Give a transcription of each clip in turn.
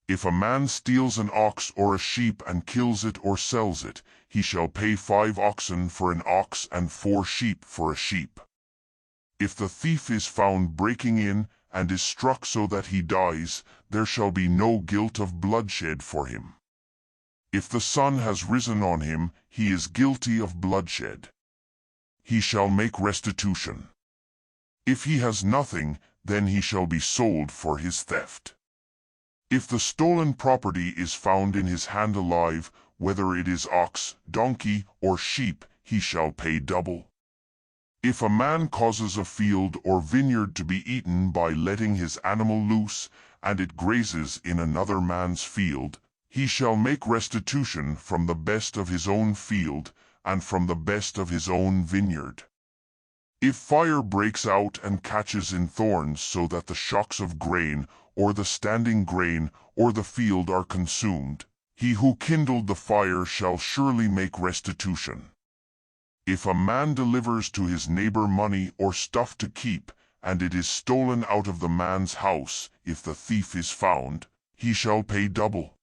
If a man steals an ox or a sheep and kills it or sells it, he shall pay 5 oxen for an ox and 4 sheep for a sheep. If the thief is found breaking in and is struck so that he dies, there shall be no guilt of bloodshed for him. If the sun has risen on him, he is guilty of bloodshed. He shall make restitution. If he has nothing, then he shall be sold for his theft. If the stolen property is found in his hand alive, whether it is ox, donkey, or sheep, he shall pay double. If a man causes a field or vineyard to be eaten by letting his animal loose, and it grazes in another man's field, he shall make restitution from the best of his own field, and from the best of his own vineyard. If fire breaks out and catches in thorns so that the shocks of grain, or the standing grain, or the field are consumed, he who kindled the fire shall surely make restitution. If a man delivers to his neighbor money or stuff to keep, and it is stolen out of the man's house, if the thief is found, he shall pay double.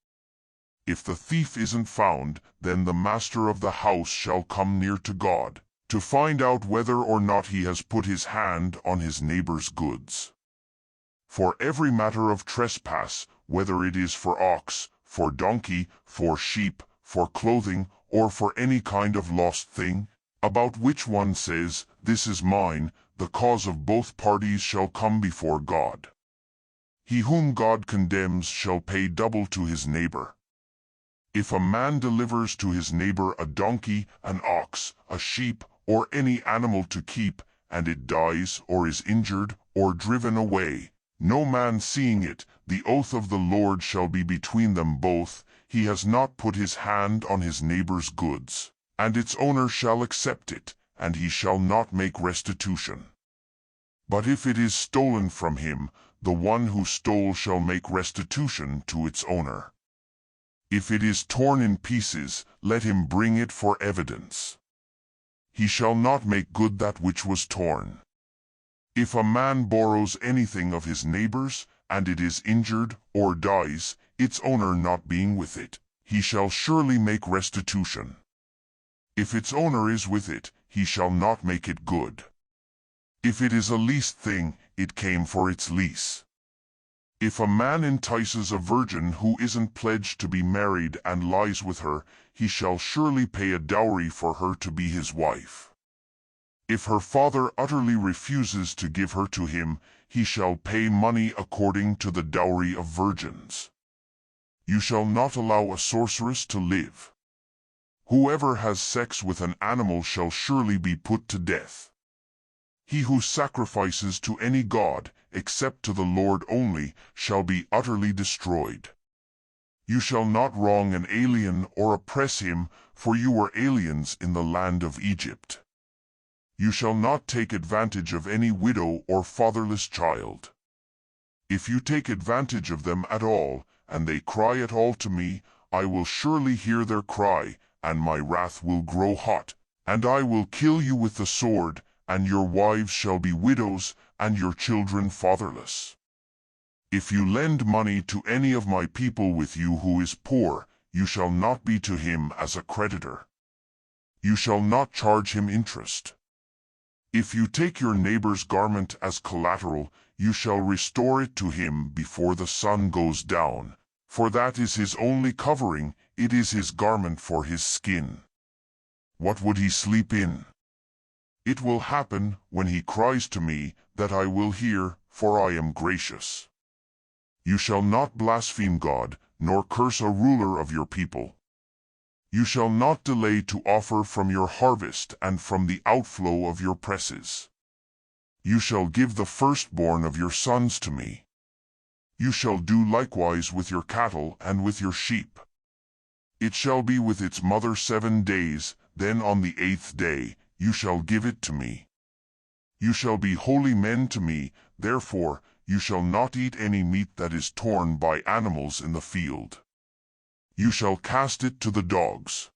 If the thief isn't found, then the master of the house shall come near to God, to find out whether or not he has put his hand on his neighbor's goods. For every matter of trespass, whether it is for ox, for donkey, for sheep, for clothing, or for any kind of lost thing, about which one says, "This is mine," the cause of both parties shall come before God. He whom God condemns shall pay double to his neighbor. If a man delivers to his neighbor a donkey, an ox, a sheep, or any animal to keep, and it dies, or is injured, or driven away, no man seeing it, the oath of the Lord shall be between them both. He has not put his hand on his neighbor's goods, and its owner shall accept it, and he shall not make restitution. But if it is stolen from him, the one who stole shall make restitution to its owner. If it is torn in pieces, let him bring it for evidence. He shall not make good that which was torn. If a man borrows anything of his neighbor's, and it is injured, or dies, its owner not being with it, he shall surely make restitution. If its owner is with it, he shall not make it good. If it is a leased thing, it came for its lease. If a man entices a virgin who isn't pledged to be married and lies with her, he shall surely pay a dowry for her to be his wife. If her father utterly refuses to give her to him, he shall pay money according to the dowry of virgins. You shall not allow a sorceress to live. Whoever has sex with an animal shall surely be put to death. He who sacrifices to any god, except to the Lord only, shall be utterly destroyed. You shall not wrong an alien or oppress him, for you were aliens in the land of Egypt. You shall not take advantage of any widow or fatherless child. If you take advantage of them at all, and they cry at all to me, I will surely hear their cry, and my wrath will grow hot, and I will kill you with the sword, and your wives shall be widows, and your children fatherless. If you lend money to any of my people with you who is poor, you shall not be to him as a creditor. You shall not charge him interest. If you take your neighbor's garment as collateral, you shall restore it to him before the sun goes down, for that is his only covering, it is his garment for his skin. What would he sleep in? It will happen, when he cries to me, that I will hear, for I am gracious. You shall not blaspheme God, nor curse a ruler of your people. You shall not delay to offer from your harvest and from the outflow of your presses. You shall give the firstborn of your sons to me. You shall do likewise with your cattle and with your sheep. It shall be with its mother 7 days, then on the 8th day, you shall give it to me. You shall be holy men to me, therefore, you shall not eat any meat that is torn by animals in the field. You shall cast it to the dogs.